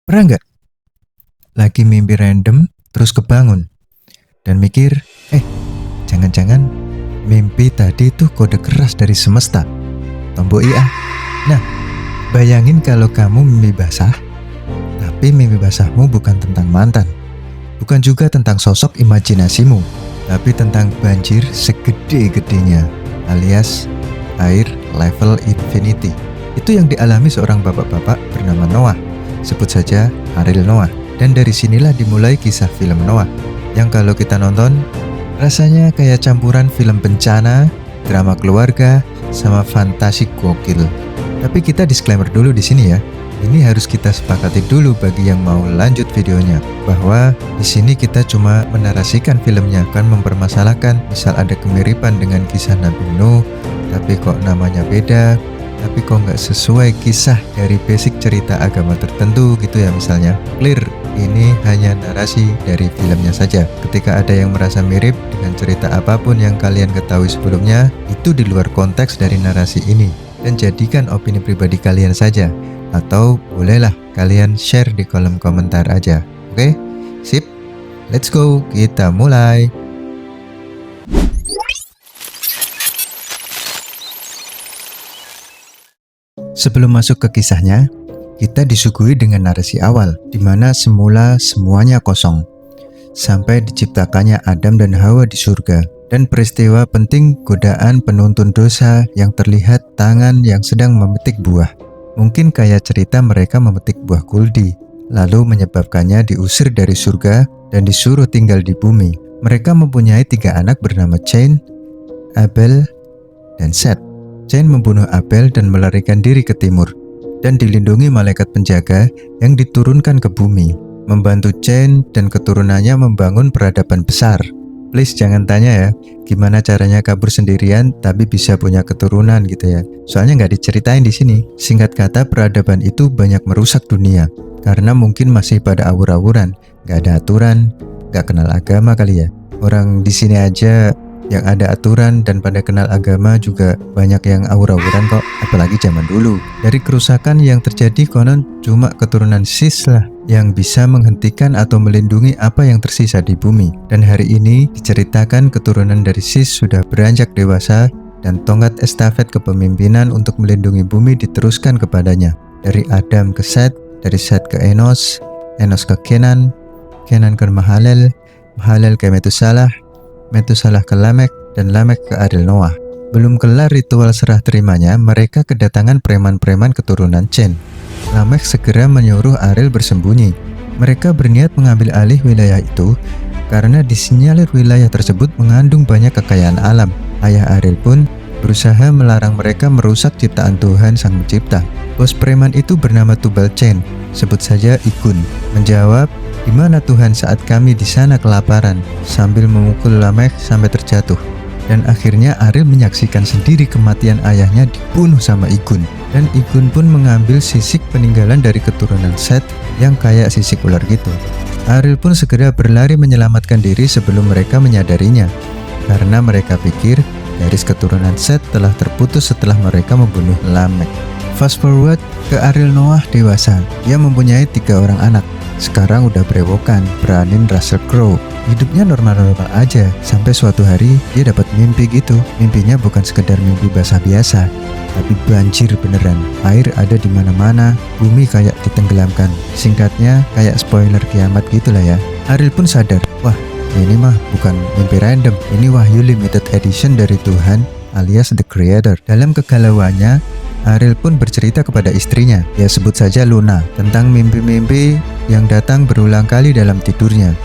Pernah nggak lagi mimpi random terus kebangun dan mikir, jangan-jangan mimpi tadi tuh kode keras dari semesta. Tombol IA. Nah, bayangin kalau kamu mimpi basah, tapi mimpi basahmu bukan tentang mantan, bukan juga tentang sosok imajinasimu, tapi tentang banjir segede-gedenya, alias air level infinity. Itu yang dialami seorang bapak-bapak bernama Noah. Sebut saja Ariel Noah. Dan dari sinilah dimulai kisah film Noah, yang kalau kita nonton rasanya kayak campuran film bencana, drama keluarga, sama fantasi gokil. Tapi kita disclaimer dulu di sini ya. Ini harus kita sepakati dulu bagi yang mau lanjut videonya, bahwa di sini kita cuma menarasikan filmnya, kan mempermasalahkan misal ada kemiripan dengan kisah Nabi Nuh, tapi kok namanya beda, tapi kok nggak sesuai kisah dari basic cerita agama tertentu gitu ya misalnya. Clear, ini hanya narasi dari filmnya saja. Ketika ada yang merasa mirip dengan cerita apapun yang kalian ketahui sebelumnya, itu di luar konteks dari narasi ini, dan jadikan opini pribadi kalian saja. Atau bolehlah kalian share di kolom komentar aja. Oke? Sip, let's go, kita mulai. Sebelum masuk ke kisahnya, kita disuguhi dengan narasi awal, di mana semula semuanya kosong, sampai diciptakannya Adam dan Hawa di surga, dan peristiwa penting godaan penuntun dosa yang terlihat tangan yang sedang memetik buah. Mungkin kayak cerita mereka memetik buah kuldi, lalu menyebabkannya diusir dari surga dan disuruh tinggal di bumi. Mereka mempunyai 3 anak bernama Cain, Abel, dan Seth. Cain membunuh Abel dan melarikan diri ke timur, dan dilindungi malaikat penjaga yang diturunkan ke bumi, membantu Cain dan keturunannya membangun peradaban besar. Please jangan tanya ya, gimana caranya kabur sendirian tapi bisa punya keturunan gitu ya. Soalnya nggak diceritain di sini. Singkat kata, peradaban itu banyak merusak dunia karena mungkin masih pada awur-awuran, nggak ada aturan, nggak kenal agama kali ya. Orang di sini aja yang ada aturan dan pada kenal agama juga banyak yang awur-awuran kok, apalagi zaman dulu. Dari kerusakan yang terjadi konon cuma keturunan Sis lah yang bisa menghentikan atau melindungi apa yang tersisa di bumi. Dan hari ini diceritakan keturunan dari Sis sudah beranjak dewasa dan tongkat estafet kepemimpinan untuk melindungi bumi diteruskan kepadanya. Dari Adam ke Seth, dari Seth ke Enos, Enos ke Kenan, Kenan ke Mahalalel, Mahalalel ke Metusalah, Metusalah ke Lamek, dan Lamek ke Ariel Noah. Belum kelar ritual serah terimanya, mereka kedatangan preman-preman keturunan Cain. Lamek segera menyuruh Ariel bersembunyi. Mereka berniat mengambil alih wilayah itu karena disinyalir wilayah tersebut mengandung banyak kekayaan alam. Ayah Ariel pun berusaha melarang mereka merusak ciptaan Tuhan Sang Pencipta. Bos preman itu bernama Tubal Cain, sebut saja Igun, menjawab, "Di mana Tuhan saat kami di sana kelaparan?" sambil memukul Lamek sampai terjatuh. Dan akhirnya Ariel menyaksikan sendiri kematian ayahnya dibunuh sama Igun. Dan Igun pun mengambil sisik peninggalan dari keturunan Seth yang kayak sisik ular gitu. Ariel pun segera berlari menyelamatkan diri sebelum mereka menyadarinya, karena mereka pikir garis keturunan Seth telah terputus setelah mereka membunuh Lamek. Fast forward ke Ariel Noah dewasa. Dia mempunyai 3 orang anak. Sekarang udah berewokan, beranin Russell Crowe. Hidupnya normal-normal aja, sampai suatu hari dia dapat mimpi gitu. Mimpinya bukan sekedar mimpi basah biasa, tapi banjir beneran. Air ada di mana-mana, bumi kayak ditenggelamkan. Singkatnya kayak spoiler kiamat gitulah ya. Ariel pun sadar, wah ini mah bukan mimpi random, ini wahyu limited edition dari Tuhan alias The Creator. Dalam kegalauannya, Ariel pun bercerita kepada istrinya, ya sebut saja Luna, tentang mimpi-mimpi yang datang berulang kali dalam tidurnya.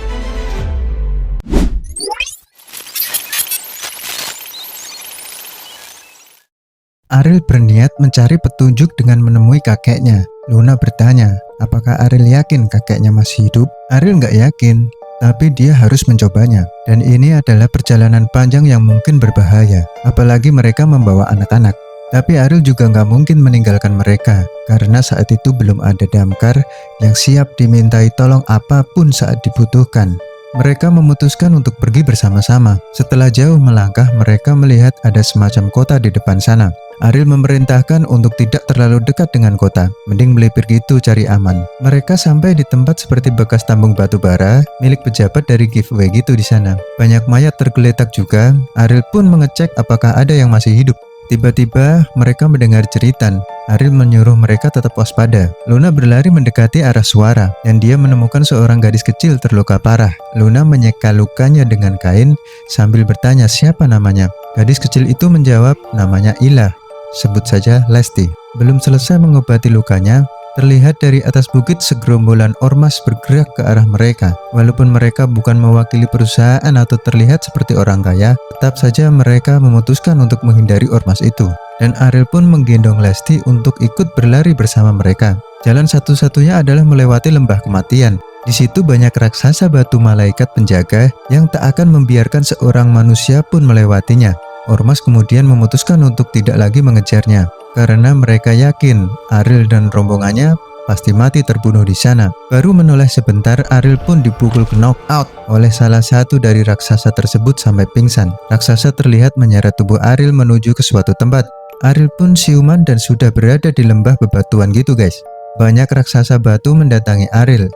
Ariel berniat mencari petunjuk dengan menemui kakeknya. Luna bertanya, apakah Ariel yakin kakeknya masih hidup? Ariel nggak yakin, tapi dia harus mencobanya. Dan ini adalah perjalanan panjang yang mungkin berbahaya, apalagi mereka membawa anak-anak. Tapi Ariel juga nggak mungkin meninggalkan mereka, karena saat itu belum ada damkar yang siap dimintai tolong apapun saat dibutuhkan. Mereka memutuskan untuk pergi bersama-sama. Setelah jauh melangkah, mereka melihat ada semacam kota di depan sana. Ariel memerintahkan untuk tidak terlalu dekat dengan kota, mending melipir gitu cari aman. Mereka sampai di tempat seperti bekas tambang batu bara milik pejabat dari giveaway gitu di sana. Banyak mayat tergeletak juga. Ariel pun mengecek apakah ada yang masih hidup. Tiba-tiba mereka mendengar jeritan. Ariel menyuruh mereka tetap waspada. Luna berlari mendekati arah suara dan dia menemukan seorang gadis kecil terluka parah. Luna menyeka lukanya dengan kain sambil bertanya siapa namanya. Gadis kecil itu menjawab namanya Ila. Sebut saja Lesti. Belum selesai mengobati lukanya, terlihat dari atas bukit segerombolan ormas bergerak ke arah mereka. Walaupun mereka bukan mewakili perusahaan atau terlihat seperti orang kaya, tetap saja mereka memutuskan untuk menghindari ormas itu. Dan Ariel pun menggendong Lesti untuk ikut berlari bersama mereka. Jalan satu-satunya adalah melewati lembah kematian. Di situ banyak raksasa batu malaikat penjaga yang tak akan membiarkan seorang manusia pun melewatinya. Ormas kemudian memutuskan untuk tidak lagi mengejarnya, karena mereka yakin Ariel dan rombongannya pasti mati terbunuh di sana. Baru menoleh sebentar, Ariel pun dipukul ke knockout oleh salah satu dari raksasa tersebut sampai pingsan. Raksasa terlihat menyeret tubuh Ariel menuju ke suatu tempat. Ariel pun siuman dan sudah berada di lembah bebatuan gitu guys. Banyak raksasa batu mendatangi Ariel.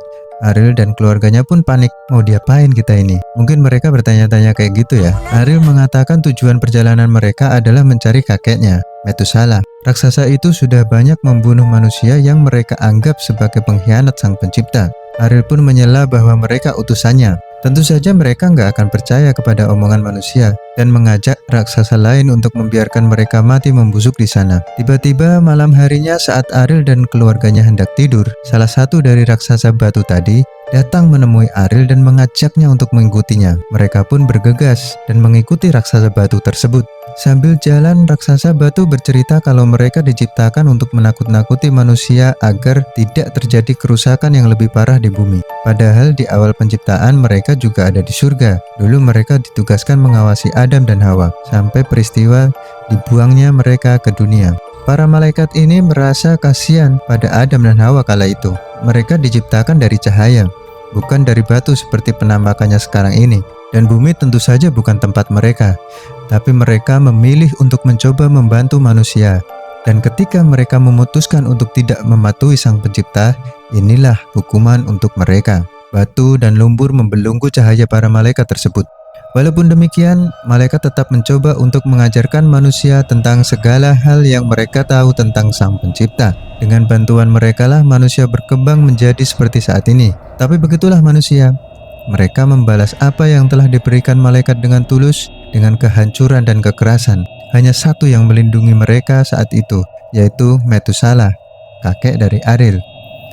Ariel dan keluarganya pun panik, mau diapain kita ini? Mungkin mereka bertanya-tanya kayak gitu ya. Ariel mengatakan tujuan perjalanan mereka adalah mencari kakeknya, Methuselah. Raksasa itu sudah banyak membunuh manusia yang mereka anggap sebagai pengkhianat sang pencipta. Ariel pun menyela bahwa mereka utusannya. Tentu saja mereka nggak akan percaya kepada omongan manusia dan mengajak raksasa lain untuk membiarkan mereka mati membusuk di sana. Tiba-tiba malam harinya saat Ariel dan keluarganya hendak tidur, salah satu dari raksasa batu tadi datang menemui Ariel dan mengajaknya untuk mengikutinya. Mereka pun bergegas dan mengikuti raksasa batu tersebut. Sambil jalan, raksasa batu bercerita kalau mereka diciptakan untuk menakut-nakuti manusia agar tidak terjadi kerusakan yang lebih parah di bumi. Padahal di awal penciptaan mereka juga ada di surga. Dulu mereka ditugaskan mengawasi Adam dan Hawa sampai peristiwa dibuangnya mereka ke dunia. Para malaikat ini merasa kasihan pada Adam dan Hawa kala itu. Mereka diciptakan dari cahaya, bukan dari batu seperti penampakannya sekarang ini. Dan bumi tentu saja bukan tempat mereka, tapi mereka memilih untuk mencoba membantu manusia. Dan ketika mereka memutuskan untuk tidak mematuhi sang pencipta, inilah hukuman untuk mereka. Batu dan lumpur membelenggu cahaya para malaikat tersebut. Walaupun demikian, malaikat tetap mencoba untuk mengajarkan manusia tentang segala hal yang mereka tahu tentang sang pencipta. Dengan bantuan mereka lah manusia berkembang menjadi seperti saat ini. Tapi begitulah manusia. Mereka membalas apa yang telah diberikan malaikat dengan tulus, dengan kehancuran dan kekerasan. Hanya satu yang melindungi mereka saat itu, yaitu Methuselah, kakek dari Ariel.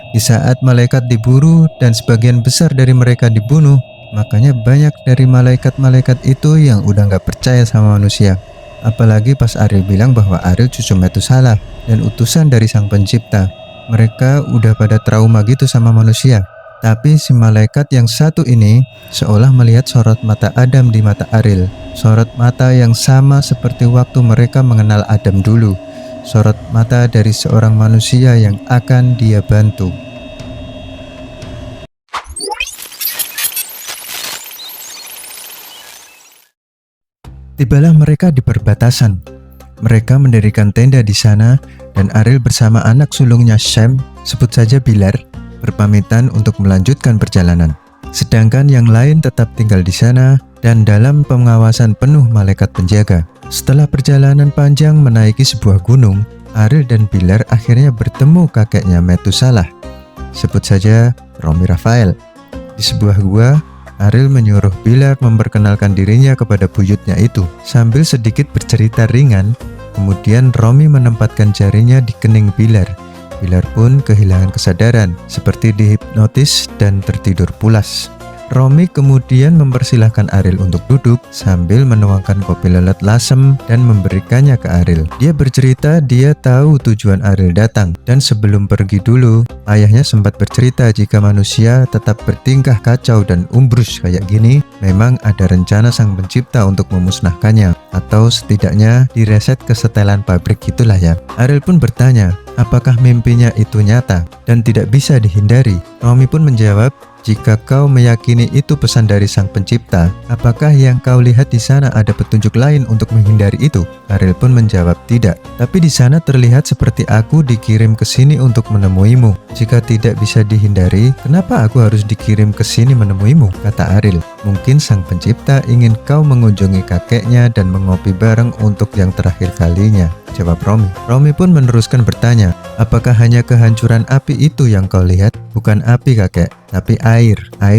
Di saat malaikat diburu dan sebagian besar dari mereka dibunuh, makanya banyak dari malaikat-malaikat itu yang udah gak percaya sama manusia. Apalagi pas Ariel bilang bahwa Ariel cucu Methuselah dan utusan dari sang pencipta. Mereka udah pada trauma gitu sama manusia. Tapi si malaikat yang satu ini seolah melihat sorot mata Adam di mata Ariel. Sorot mata yang sama seperti waktu mereka mengenal Adam dulu. Sorot mata dari seorang manusia yang akan dia bantu. Tibalah mereka di perbatasan. Mereka mendirikan tenda di sana dan Ariel bersama anak sulungnya Shem, sebut saja Bilar, berpamitan untuk melanjutkan perjalanan. Sedangkan yang lain tetap tinggal di sana dan dalam pengawasan penuh malaikat penjaga. Setelah perjalanan panjang menaiki sebuah gunung, Ariel dan Bilar akhirnya bertemu kakeknya Methuselah, sebut saja Romy Raphael. Di sebuah gua, Ariel menyuruh Bilar memperkenalkan dirinya kepada buyutnya itu. Sambil sedikit bercerita ringan, kemudian Romy menempatkan jarinya di kening Bilar. Bilar pun kehilangan kesadaran, seperti dihipnotis dan tertidur pulas. Romy kemudian mempersilahkan Ariel untuk duduk sambil menuangkan kopi lelet lasem dan memberikannya ke Ariel. Dia bercerita dia tahu tujuan Ariel datang, dan sebelum pergi dulu, ayahnya sempat bercerita jika manusia tetap bertingkah kacau dan umbrus kayak gini, memang ada rencana sang pencipta untuk memusnahkannya, atau setidaknya direset ke setelan pabrik gitulah ya. Ariel pun bertanya, apakah mimpinya itu nyata dan tidak bisa dihindari? Romy pun menjawab, Jika kau meyakini itu pesan dari Sang Pencipta, apakah yang kau lihat di sana ada petunjuk lain untuk menghindari itu? Ariel pun menjawab tidak. Tapi di sana terlihat seperti aku dikirim ke sini untuk menemuimu. Jika tidak bisa dihindari, kenapa aku harus dikirim ke sini menemuimu? Kata Ariel. Mungkin Sang Pencipta ingin kau mengunjungi kakeknya dan mengopi bareng untuk yang terakhir kalinya, jawab Romi. Romi pun meneruskan bertanya, apakah hanya kehancuran api itu yang kau lihat? Bukan api kakek, tapi air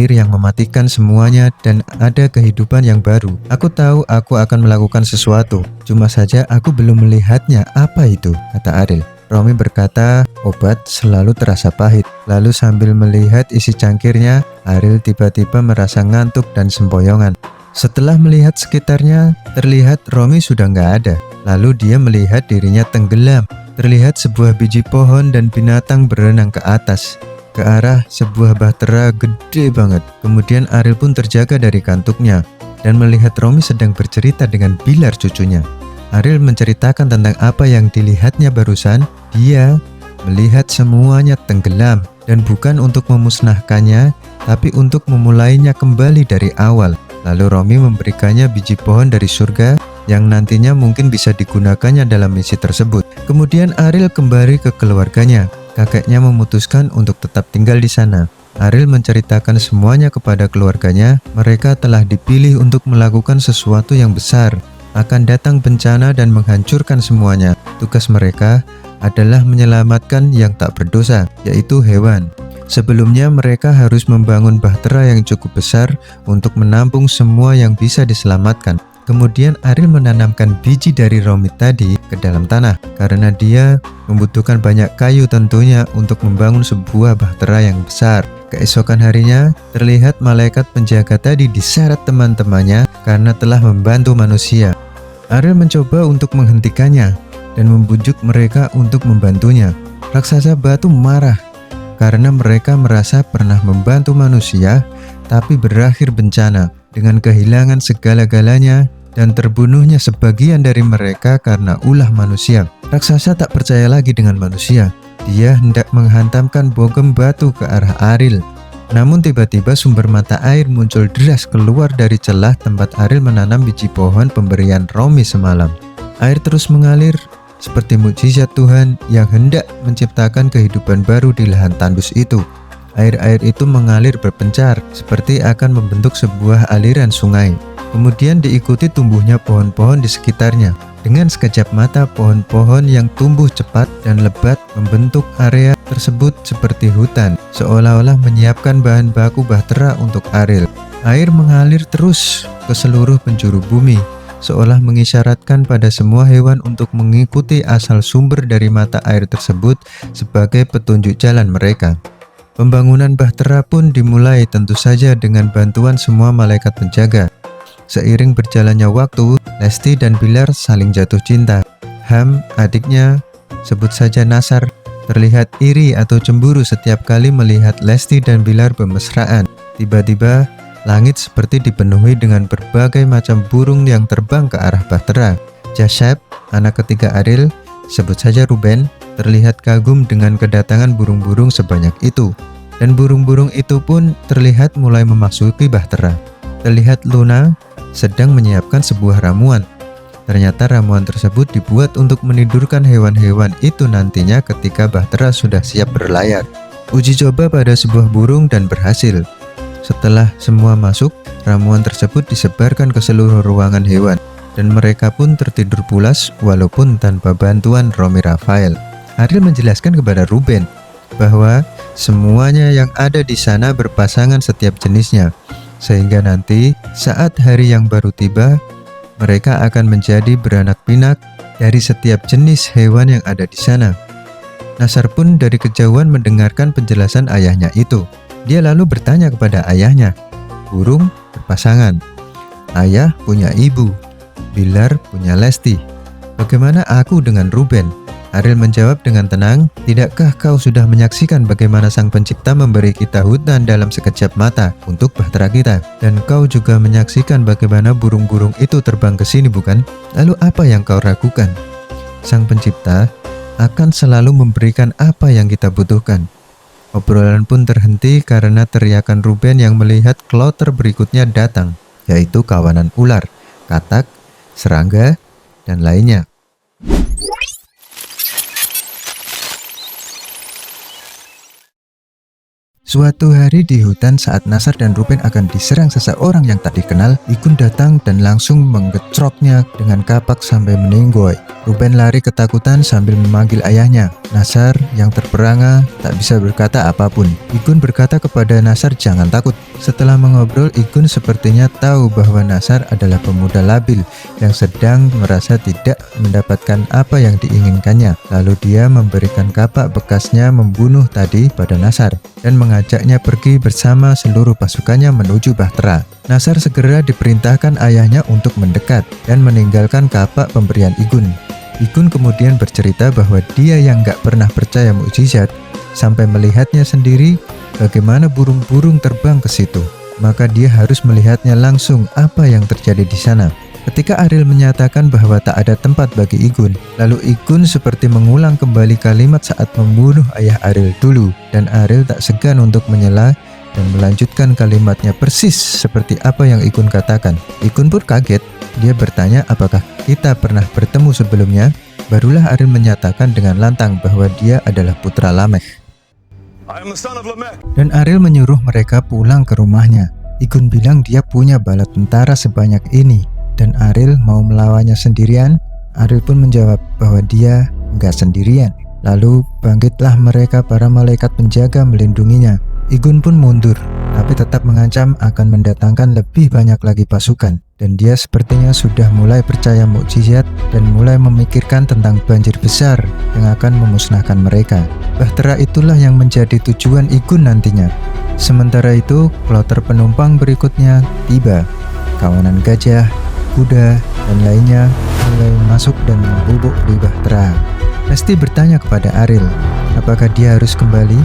yang mematikan semuanya dan ada kehidupan yang baru. Aku tahu aku akan melakukan sesuatu, cuma saja aku belum melihatnya. Apa itu? Kata Ariel. Romi berkata, obat selalu terasa pahit. Lalu sambil melihat isi cangkirnya, Ariel tiba-tiba merasa ngantuk dan sempoyongan. Setelah melihat sekitarnya, terlihat Romi sudah nggak ada. Lalu dia melihat dirinya tenggelam. Terlihat sebuah biji pohon dan binatang berenang ke atas, ke arah sebuah bahtera gede banget. Kemudian Ariel pun terjaga dari kantuknya dan melihat Romi sedang bercerita dengan Bilar cucunya. Ariel menceritakan tentang apa yang dilihatnya barusan. Dia melihat semuanya tenggelam dan bukan untuk memusnahkannya, tapi untuk memulainya kembali dari awal. Lalu Romi memberikannya biji pohon dari surga yang nantinya mungkin bisa digunakannya dalam misi tersebut. Kemudian Ariel kembali ke keluarganya. Kakeknya memutuskan untuk tetap tinggal di sana. Ariel menceritakan semuanya kepada keluarganya. Mereka telah dipilih untuk melakukan sesuatu yang besar. Akan datang bencana dan menghancurkan semuanya. Tugas mereka adalah menyelamatkan yang tak berdosa, yaitu hewan. Sebelumnya mereka harus membangun bahtera yang cukup besar untuk menampung semua yang bisa diselamatkan. Kemudian Ariel menanamkan biji dari Romi tadi ke dalam tanah karena dia membutuhkan banyak kayu tentunya untuk membangun sebuah bahtera yang besar. Keesokan harinya, terlihat malaikat penjaga tadi diseret teman-temannya karena telah membantu manusia. Ariel mencoba untuk menghentikannya dan membujuk mereka untuk membantunya. Raksasa batu marah karena mereka merasa pernah membantu manusia, tapi berakhir bencana dengan kehilangan segala-galanya dan terbunuhnya sebagian dari mereka karena ulah manusia. Raksasa tak percaya lagi dengan manusia. Dia hendak menghantamkan bogem batu ke arah Ariel. Namun tiba-tiba sumber mata air muncul deras keluar dari celah tempat Ariel menanam biji pohon pemberian Romi semalam. Air terus mengalir seperti mukjizat Tuhan yang hendak menciptakan kehidupan baru di lahan tandus itu. Air-air itu mengalir berpencar seperti akan membentuk sebuah aliran sungai. Kemudian diikuti tumbuhnya pohon-pohon di sekitarnya. Dengan sekejap mata, pohon-pohon yang tumbuh cepat dan lebat membentuk area tersebut seperti hutan, seolah-olah menyiapkan bahan baku bahtera untuk Ariel. Air mengalir terus ke seluruh penjuru bumi, seolah mengisyaratkan pada semua hewan untuk mengikuti asal sumber dari mata air tersebut sebagai petunjuk jalan mereka. Pembangunan bahtera pun dimulai tentu saja dengan bantuan semua malaikat penjaga. Seiring berjalannya waktu, Lesti dan Bilar saling jatuh cinta. Ham, adiknya, sebut saja Nasar, terlihat iri atau cemburu setiap kali melihat Lesti dan Bilar bermesraan. Tiba-tiba, langit seperti dipenuhi dengan berbagai macam burung yang terbang ke arah bahtera. Jashab, anak ketiga Ariel, sebut saja Ruben, terlihat kagum dengan kedatangan burung-burung sebanyak itu. Dan burung-burung itu pun terlihat mulai memasuki bahtera. Terlihat Luna sedang menyiapkan sebuah ramuan. Ternyata ramuan tersebut dibuat untuk menidurkan hewan-hewan itu nantinya ketika bahtera sudah siap berlayar. Uji coba pada sebuah burung dan berhasil. Setelah semua masuk, ramuan tersebut disebarkan ke seluruh ruangan hewan dan mereka pun tertidur pulas walaupun tanpa bantuan Romi Rafael. Ariel menjelaskan kepada Ruben bahwa semuanya yang ada di sana berpasangan setiap jenisnya, sehingga nanti saat hari yang baru tiba, mereka akan menjadi beranak pinak dari setiap jenis hewan yang ada di sana. Nasar pun dari kejauhan mendengarkan penjelasan ayahnya itu. Dia lalu bertanya kepada ayahnya, burung berpasangan, ayah punya ibu, Bilar punya Lesti, bagaimana aku dengan Ruben? Ariel menjawab dengan tenang, tidakkah kau sudah menyaksikan bagaimana Sang Pencipta memberi kita hutan dalam sekejap mata untuk bahtera kita? Dan kau juga menyaksikan bagaimana burung-burung itu terbang ke sini, bukan? Lalu apa yang kau ragukan? Sang Pencipta akan selalu memberikan apa yang kita butuhkan. Obrolan pun terhenti karena teriakan Ruben yang melihat kloter berikutnya datang, yaitu kawanan ular, katak, serangga, dan lainnya. Suatu hari di hutan saat Nasar dan Ruben akan diserang seseorang yang tak dikenal, Igun datang dan langsung menggecroknya dengan kapak sampai menenggoy. Ruben lari ketakutan sambil memanggil ayahnya. Nasar yang terperangah tak bisa berkata apapun. Igun berkata kepada Nasar jangan takut. Setelah mengobrol, Igun sepertinya tahu bahwa Nasar adalah pemuda labil yang sedang merasa tidak mendapatkan apa yang diinginkannya. Lalu dia memberikan kapak bekasnya membunuh tadi pada Nasar dan mengajaknya pergi bersama seluruh pasukannya menuju Bahtera. Nasar segera diperintahkan ayahnya untuk mendekat dan meninggalkan kapak pemberian Igun. Igun kemudian bercerita bahwa dia yang gak pernah percaya mukjizat sampai melihatnya sendiri bagaimana burung-burung terbang ke situ. Maka dia harus melihatnya langsung apa yang terjadi di sana. Ketika Ariel menyatakan bahwa tak ada tempat bagi Igun, lalu Igun seperti mengulang kembali kalimat saat membunuh ayah Ariel dulu, dan Ariel tak segan untuk menyela dan melanjutkan kalimatnya persis seperti apa yang Igun katakan. Igun pun kaget. Dia bertanya apakah kita pernah bertemu sebelumnya. Barulah Ariel menyatakan dengan lantang bahwa dia adalah putra Lamekh. Dan Ariel menyuruh mereka pulang ke rumahnya. Igun bilang dia punya bala tentara sebanyak ini dan Ariel mau melawannya sendirian. Ariel pun menjawab bahwa dia enggak sendirian. Lalu bangkitlah mereka para malaikat penjaga melindunginya. Igun pun mundur, tapi tetap mengancam akan mendatangkan lebih banyak lagi pasukan. Dan dia sepertinya sudah mulai percaya mukjizat dan mulai memikirkan tentang banjir besar yang akan memusnahkan mereka. Bahtera itulah yang menjadi tujuan Igun nantinya. Sementara itu, kloter penumpang berikutnya tiba. Kawanan gajah, kuda, dan lainnya mulai masuk dan membubuk di Bahtera. Lesti bertanya kepada Ariel, apakah dia harus kembali?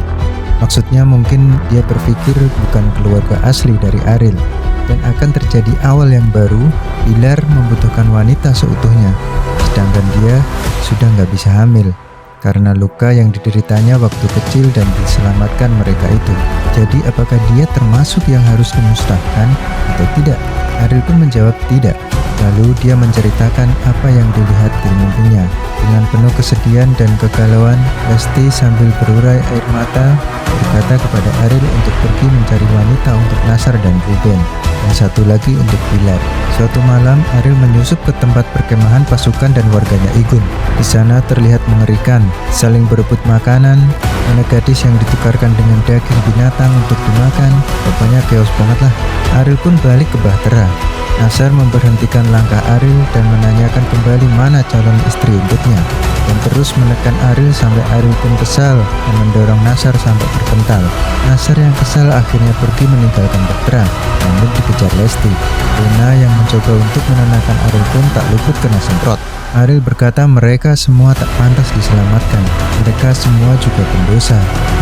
Maksudnya mungkin dia berpikir bukan keluarga asli dari Ariel dan akan terjadi awal yang baru. Pilar membutuhkan wanita seutuhnya, sedangkan dia sudah nggak bisa hamil karena luka yang dideritanya waktu kecil dan diselamatkan mereka itu. Jadi apakah dia termasuk yang harus dimusnahkan atau tidak? Ariel pun menjawab tidak. Lalu dia menceritakan apa yang dilihat di mimpinya. Dengan penuh kesedihan dan kegalauan, Lesti sambil berurai air mata berkata kepada Ariel untuk pergi mencari wanita untuk Nasar dan Ruben, dan satu lagi untuk Pilar. Suatu malam, Ariel menyusup ke tempat perkemahan pasukan dan warganya Igun. Di sana terlihat mengerikan, saling berebut makanan, ada gadis yang ditukarkan dengan daging binatang untuk dimakan. Pokoknya chaos banget lah. Ariel pun balik ke Bahtera. Nasar memberhentikan langkah Ariel dan menanyakan kembali mana calon istri untuknya, dan terus menekan Ariel sampai Ariel pun kesal dan mendorong Nasar sampai berpental. Nasar yang kesal akhirnya pergi meninggalkan Bahtera, namun dikejar Lesti. Luna yang mencoba untuk menenangkan Ariel pun tak luput kena semprot. Ariel berkata mereka semua tak pantas diselamatkan, mereka semua juga pendosa.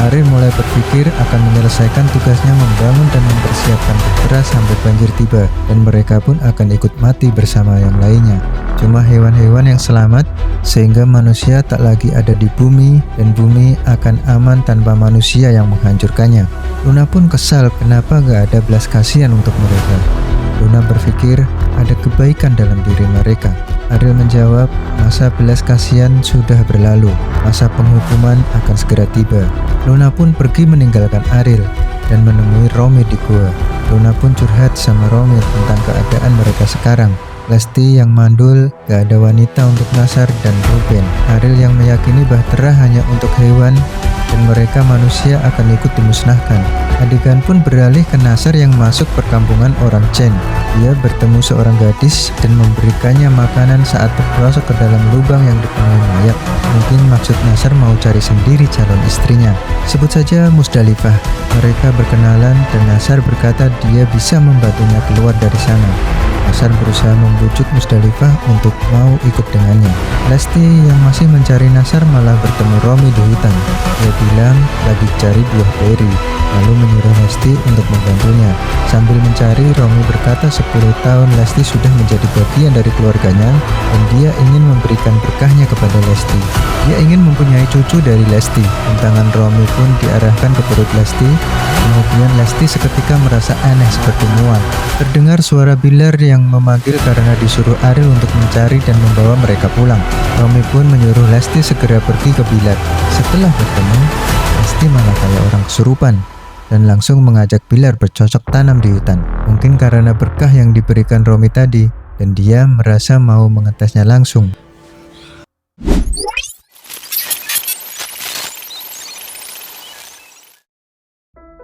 Ariel mulai berpikir akan menyelesaikan tugasnya membangun dan mempersiapkan Bahtera sampai banjir tiba, dan mereka pun akan ikut mati bersama yang lainnya. Cuma hewan-hewan yang selamat, sehingga manusia tak lagi ada di bumi, dan bumi akan aman tanpa manusia yang menghancurkannya. Luna pun kesal kenapa gak ada belas kasihan untuk mereka. Luna berpikir ada kebaikan dalam diri mereka. Ariel menjawab, masa belas kasihan sudah berlalu, masa penghukuman akan segera tiba. Luna pun pergi meninggalkan Ariel dan menemui Romy di gua. Luna pun curhat sama Romy tentang keadaan mereka sekarang. Lesti yang mandul, gak ada wanita untuk Nasar dan Ruben. Ariel yang meyakini Bahtera hanya untuk hewan dan mereka manusia akan ikut dimusnahkan. Adegan pun beralih ke Nasar yang masuk perkampungan orang Chen. Dia bertemu seorang gadis dan memberikannya makanan saat terperosok ke dalam lubang yang dipenuhi mayat. Mungkin maksud Nasar mau cari sendiri calon istrinya. Sebut saja Musdalifah. Mereka berkenalan dan Nasar berkata dia bisa membantunya keluar dari sana. Nasar berusaha membujuk Musdalifah untuk mau ikut dengannya. Lesti yang masih mencari Nasar malah bertemu Romy di hutan. Dia bilang lagi cari buah beri. lalu menyuruh Lesti untuk membantunya. Sambil mencari, Romi berkata 10 tahun Lesti sudah menjadi bagian dari keluarganya dan dia ingin memberikan berkahnya kepada Lesti. Dia ingin mempunyai cucu dari Lesti. Tangan Romi pun diarahkan ke perut Lesti. Kemudian Lesti seketika merasa aneh seperti mual. Terdengar suara Bilar yang memanggil karena disuruh Ariel untuk mencari dan membawa mereka pulang. Romi pun menyuruh Lesti segera pergi ke Bilar. Setelah bertemu, Lesti malah kayak orang kesurupan dan langsung mengajak Bilar bercocok tanam di hutan. Mungkin karena berkah yang diberikan Romi tadi, dan dia merasa mau mengetesnya langsung.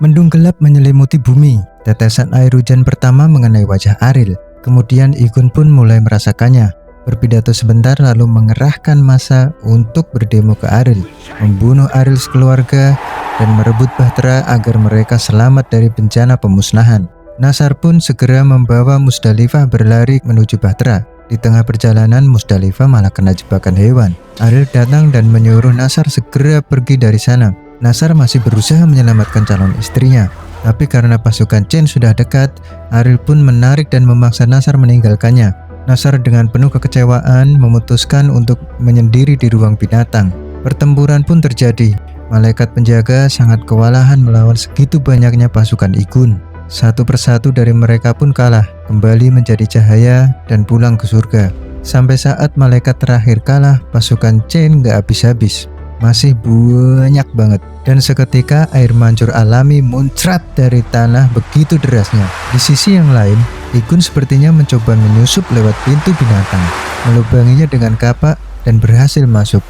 Mendung gelap menyelimuti bumi. Tetesan air hujan pertama mengenai wajah Ariel. Kemudian Igun pun mulai merasakannya. Berpidato sebentar lalu mengerahkan massa untuk berdemo ke Ariel, membunuh Ariel sekeluarga, dan merebut Bahtera agar mereka selamat dari bencana pemusnahan. Nasar pun segera membawa Musdalifah berlari menuju Bahtera. Di tengah perjalanan, Musdalifah malah kena jebakan hewan. Ariel datang dan menyuruh Nasar segera pergi dari sana. Nasar masih berusaha menyelamatkan calon istrinya, tapi karena pasukan Chen sudah dekat, Ariel pun menarik dan memaksa Nasar meninggalkannya. Nasar dengan penuh kekecewaan memutuskan untuk menyendiri di ruang binatang. Pertempuran pun terjadi. Malaikat penjaga sangat kewalahan melawan segitu banyaknya pasukan Igun. Satu persatu dari mereka pun kalah, kembali menjadi cahaya dan pulang ke surga. Sampai saat malaikat terakhir kalah, pasukan Chen gak habis-habis. Masih banyak banget. Dan seketika air mancur alami muncrat dari tanah begitu derasnya. Di sisi yang lain, Igun sepertinya mencoba menyusup lewat pintu binatang, melubanginya dengan kapak dan berhasil masuk.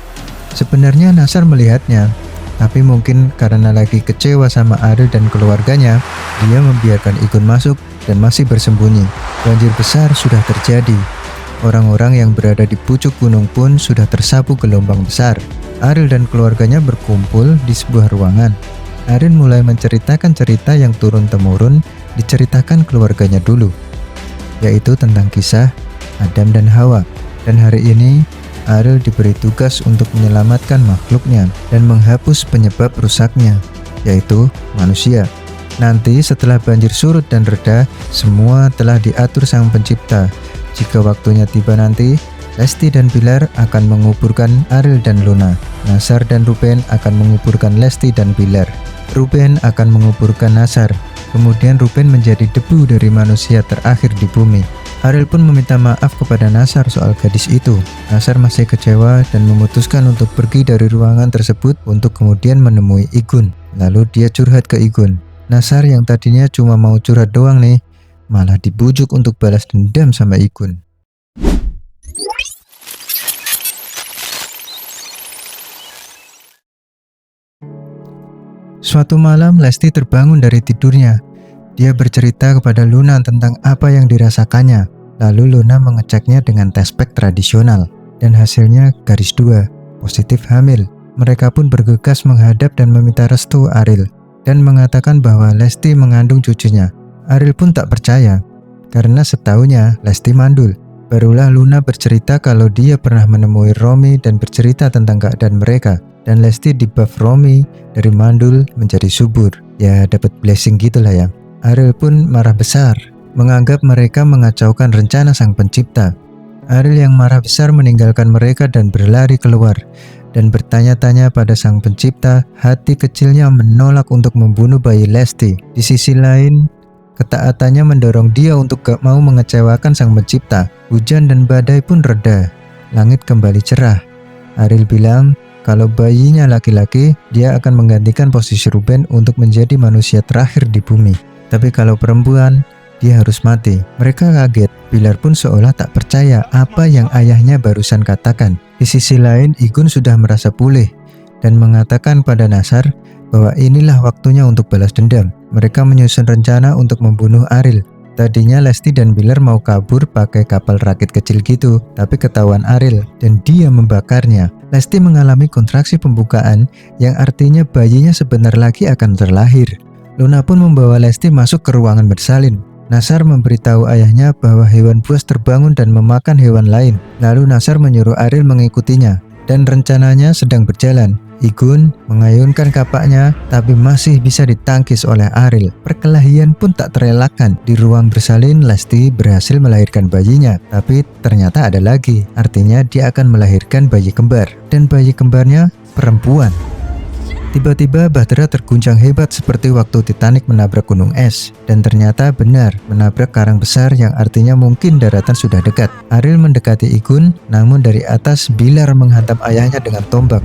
Sebenarnya Nasar melihatnya, tapi mungkin karena lagi kecewa sama Ariel dan keluarganya, dia membiarkan Igun masuk dan masih bersembunyi. Banjir besar sudah terjadi. Orang-orang yang berada di pucuk gunung pun sudah tersapu gelombang besar. Ariel dan keluarganya berkumpul di sebuah ruangan. Ariel mulai menceritakan cerita yang turun-temurun diceritakan keluarganya dulu, yaitu tentang kisah Adam dan Hawa. Dan hari ini Ariel diberi tugas untuk menyelamatkan makhluknya dan menghapus penyebab rusaknya, yaitu manusia. Nanti setelah banjir surut dan reda, semua telah diatur Sang Pencipta. Jika waktunya tiba nanti, Lesti dan Bilar akan menguburkan Ariel dan Luna. Nasar dan Ruben akan menguburkan Lesti dan Bilar. Ruben akan menguburkan Nasar. Kemudian Ruben menjadi debu dari manusia terakhir di bumi. Ariel pun meminta maaf kepada Nasar soal gadis itu. Nasar masih kecewa dan memutuskan untuk pergi dari ruangan tersebut untuk kemudian menemui Igun. Lalu dia curhat ke Igun. Nasar yang tadinya cuma mau curhat doang nih, malah dibujuk untuk balas dendam sama Igun. Suatu malam Lesti terbangun dari tidurnya. Dia bercerita kepada Luna tentang apa yang dirasakannya. Lalu Luna mengeceknya dengan tes pack tradisional dan hasilnya garis 2, positif hamil. Mereka pun bergegas menghadap dan meminta restu Ariel dan mengatakan bahwa Lesti mengandung cucunya. Ariel pun tak percaya karena setaunya Lesti mandul. Barulah Luna bercerita kalau dia pernah menemui Romi dan bercerita tentang keadaan mereka. Dan Lesti di-buff Romi dari mandul menjadi subur. Ya dapat blessing gitulah ya. Ariel pun marah besar, menganggap mereka mengacaukan rencana Sang Pencipta. Ariel yang marah besar meninggalkan mereka dan berlari keluar dan bertanya-tanya pada Sang Pencipta. Hati kecilnya menolak untuk membunuh bayi Lesti. Di sisi lain, ketaatannya mendorong dia untuk gak mau mengecewakan Sang Pencipta. Hujan dan badai pun reda. Langit kembali cerah. Ariel bilang kalau bayinya laki-laki, dia akan menggantikan posisi Ruben untuk menjadi manusia terakhir di bumi. Tapi kalau perempuan, dia harus mati. Mereka kaget. Bilar pun seolah tak percaya apa yang ayahnya barusan katakan. Di sisi lain, Igun sudah merasa pulih dan mengatakan pada Nasar bahwa inilah waktunya untuk balas dendam. Mereka menyusun rencana untuk membunuh Ariel. Tadinya Lesti dan Bilar mau kabur pakai kapal rakit kecil gitu, tapi ketahuan Ariel dan dia membakarnya. Lesti mengalami kontraksi pembukaan yang artinya bayinya sebentar lagi akan terlahir. Luna pun membawa Lesti masuk ke ruangan bersalin. Nasar memberitahu ayahnya bahwa hewan buas terbangun dan memakan hewan lain. Lalu Nasar menyuruh Ariel mengikutinya dan rencananya sedang berjalan. Igun mengayunkan kapaknya, tapi masih bisa ditangkis oleh Ariel. Perkelahian pun tak terelakkan. Di ruang bersalin, Lesti berhasil melahirkan bayinya, tapi ternyata ada lagi. Artinya dia akan melahirkan bayi kembar, dan bayi kembarnya perempuan. Tiba-tiba Bahtera terguncang hebat seperti waktu Titanic menabrak gunung es. Dan ternyata benar, menabrak karang besar yang artinya mungkin daratan sudah dekat. Ariel mendekati Igun, namun dari atas Bilar menghantam ayahnya dengan tombak.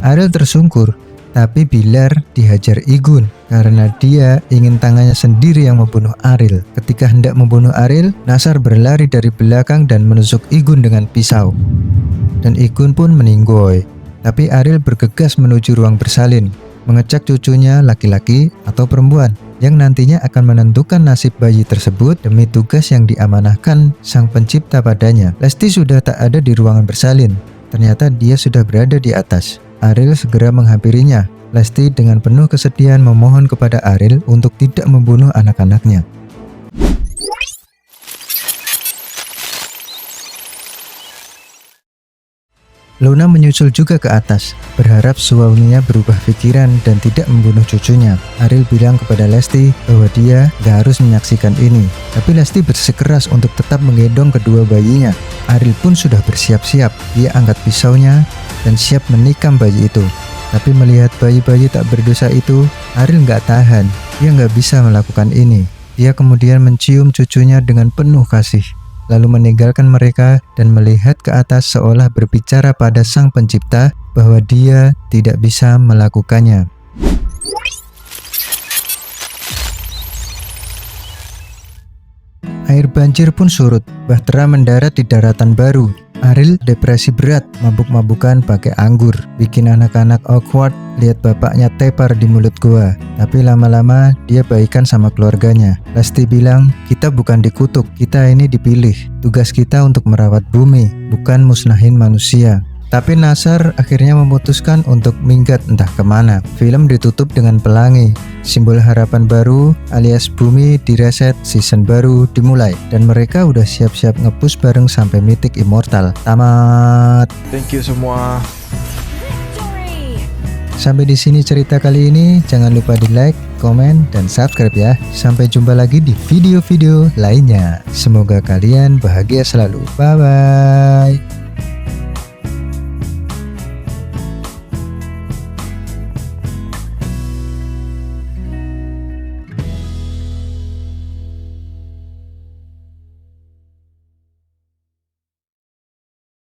Ariel tersungkur, tapi Bilar dihajar Igun karena dia ingin tangannya sendiri yang membunuh Ariel. Ketika hendak membunuh Ariel, Nasar berlari dari belakang dan menusuk Igun dengan pisau. Dan Igun pun meninggoy. Tapi Ariel bergegas menuju ruang bersalin, mengecek cucunya laki-laki atau perempuan, yang nantinya akan menentukan nasib bayi tersebut demi tugas yang diamanahkan Sang Pencipta padanya. Lesti sudah tak ada di ruangan bersalin, ternyata dia sudah berada di atas. Ariel segera menghampirinya. Lesti dengan penuh kesedihan memohon kepada Ariel untuk tidak membunuh anak-anaknya. Luna menyusul juga ke atas, berharap suaminya berubah pikiran dan tidak membunuh cucunya. Ariel bilang kepada Lesti bahwa dia gak harus menyaksikan ini, tapi Lesti bersikeras untuk tetap menggendong kedua bayinya. Ariel pun sudah bersiap-siap, dia angkat pisaunya dan siap menikam bayi itu. Tapi melihat bayi-bayi tak berdosa itu, Ariel gak tahan, dia gak bisa melakukan ini. Dia kemudian mencium cucunya dengan penuh kasih, lalu meninggalkan mereka dan melihat ke atas seolah berbicara pada Sang Pencipta bahwa dia tidak bisa melakukannya. Air banjir pun surut. Bahtera mendarat di daratan baru. Ariel depresi berat, mabuk-mabukan pakai anggur, bikin anak-anak awkward lihat bapaknya tepar di mulut gua. Tapi lama-lama dia baikan sama keluarganya. Lesti bilang, kita bukan dikutuk, kita ini dipilih. Tugas kita untuk merawat bumi, bukan musnahin manusia. Tapi Nasar akhirnya memutuskan untuk minggat entah kemana. Film ditutup dengan pelangi, simbol harapan baru alias bumi direset, season baru dimulai. Dan mereka udah siap-siap nge-push bareng sampai Mythic Immortal. Tamat. Thank you semua. Sampai di sini cerita kali ini. Jangan lupa di like, komen, dan subscribe ya. Sampai jumpa lagi di video-video lainnya. Semoga kalian bahagia selalu. Bye-bye.